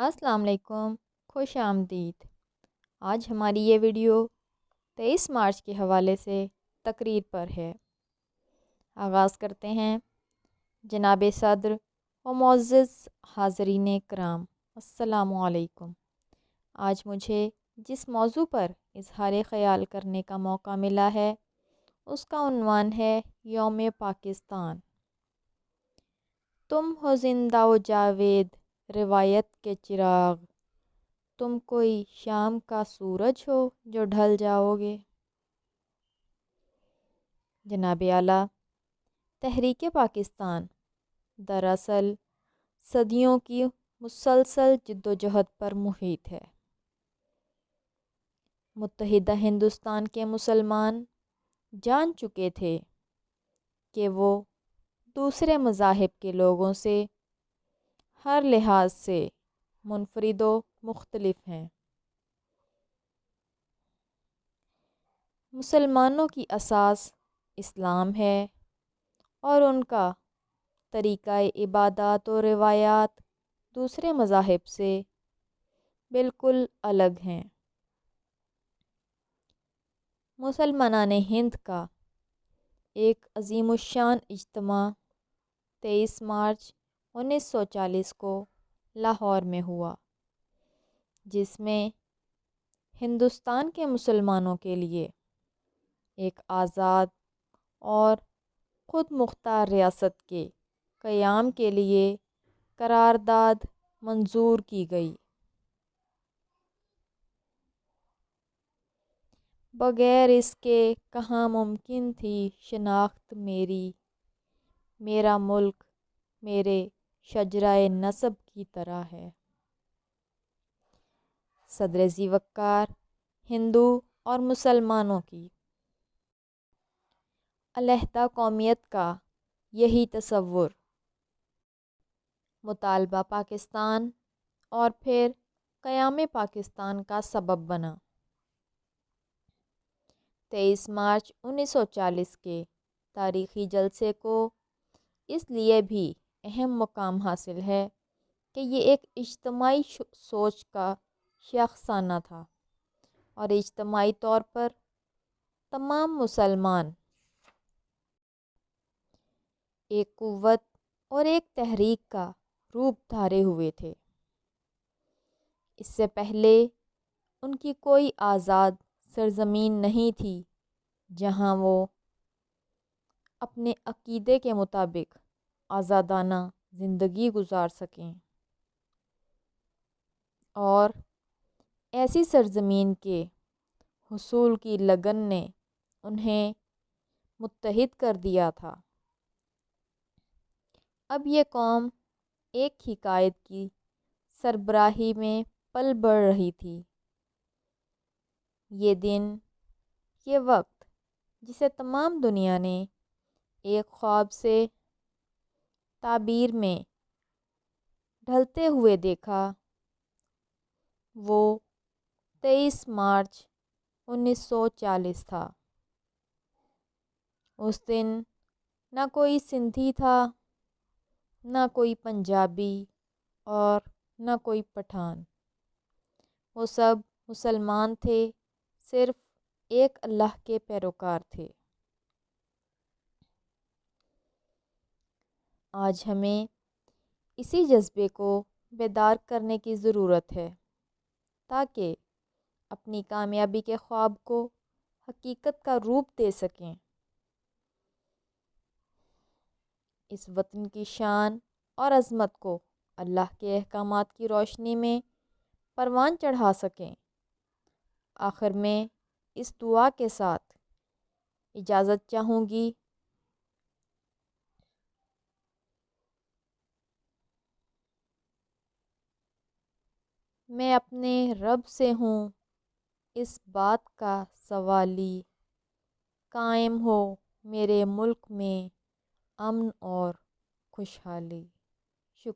السلام علیکم، خوش آمدید۔ آج ہماری یہ ویڈیو 23 مارچ کے حوالے سے تقریر پر ہے۔ آغاز کرتے ہیں۔ جناب صدر و معزز حاضرین کرام، السلام علیکم۔ آج مجھے جس موضوع پر اظہار خیال کرنے کا موقع ملا ہے اس کا عنوان ہے یوم پاکستان۔ تم ہو زندہ و جاوید روایت کے چراغ، تم کوئی شام کا سورج ہو جو ڈھل جاؤ گے۔ جناب اعلیٰ، تحریک پاکستان دراصل صدیوں کی مسلسل جدوجہد پر محیط ہے۔ متحدہ ہندوستان کے مسلمان جان چکے تھے کہ وہ دوسرے مذاہب کے لوگوں سے ہر لحاظ سے منفرد و مختلف ہیں۔ مسلمانوں کی اساس اسلام ہے اور ان کا طریقہ عبادات و روایات دوسرے مذاہب سے بالکل الگ ہیں۔ مسلمانان ہند کا ایک عظیم الشان اجتماع 23 مارچ 1940 کو لاہور میں ہوا، جس میں ہندوستان کے مسلمانوں کے لیے ایک آزاد اور خود مختار ریاست کے قیام کے لیے قرارداد منظور کی گئی۔ بغیر اس کے کہاں ممکن تھی شناخت میری، میرا ملک میرے شجرہ نسب کی طرح ہے۔ صدر ذی وقار ہندو اور مسلمانوں کی علیحدہ قومیت کا یہی تصور مطالبہ پاکستان اور پھر قیام پاکستان کا سبب بنا۔ 23 مارچ 1940 کے تاریخی جلسے کو اس لیے بھی اہم مقام حاصل ہے کہ یہ ایک اجتماعی سوچ کا شاخسانہ تھا اور اجتماعی طور پر تمام مسلمان ایک قوت اور ایک تحریک کا روپ دھارے ہوئے تھے۔ اس سے پہلے ان کی کوئی آزاد سرزمین نہیں تھی جہاں وہ اپنے عقیدے کے مطابق آزادانہ زندگی گزار سکیں، اور ایسی سرزمین کے حصول کی لگن نے انہیں متحد کر دیا تھا۔ اب یہ قوم ایک ہی قائد کی سربراہی میں پل بڑھ رہی تھی۔ یہ دن، یہ وقت جسے تمام دنیا نے ایک خواب سے تعبیر میں ڈھلتے ہوئے دیکھا، وہ 23 مارچ 1940 تھا۔ اس دن نہ کوئی سندھی تھا، نہ کوئی پنجابی اور نہ کوئی پٹھان۔ وہ سب مسلمان تھے، صرف ایک اللہ کے پیروکار تھے۔ آج ہمیں اسی جذبے کو بیدار کرنے کی ضرورت ہے تاکہ اپنی کامیابی کے خواب کو حقیقت کا روپ دے سکیں، اس وطن کی شان اور عظمت کو اللہ کے احکامات کی روشنی میں پروان چڑھا سکیں۔ آخر میں اس دعا کے ساتھ اجازت چاہوں گی۔ میں اپنے رب سے ہوں اس بات کا سوالی، قائم ہو میرے ملک میں امن اور خوشحالی۔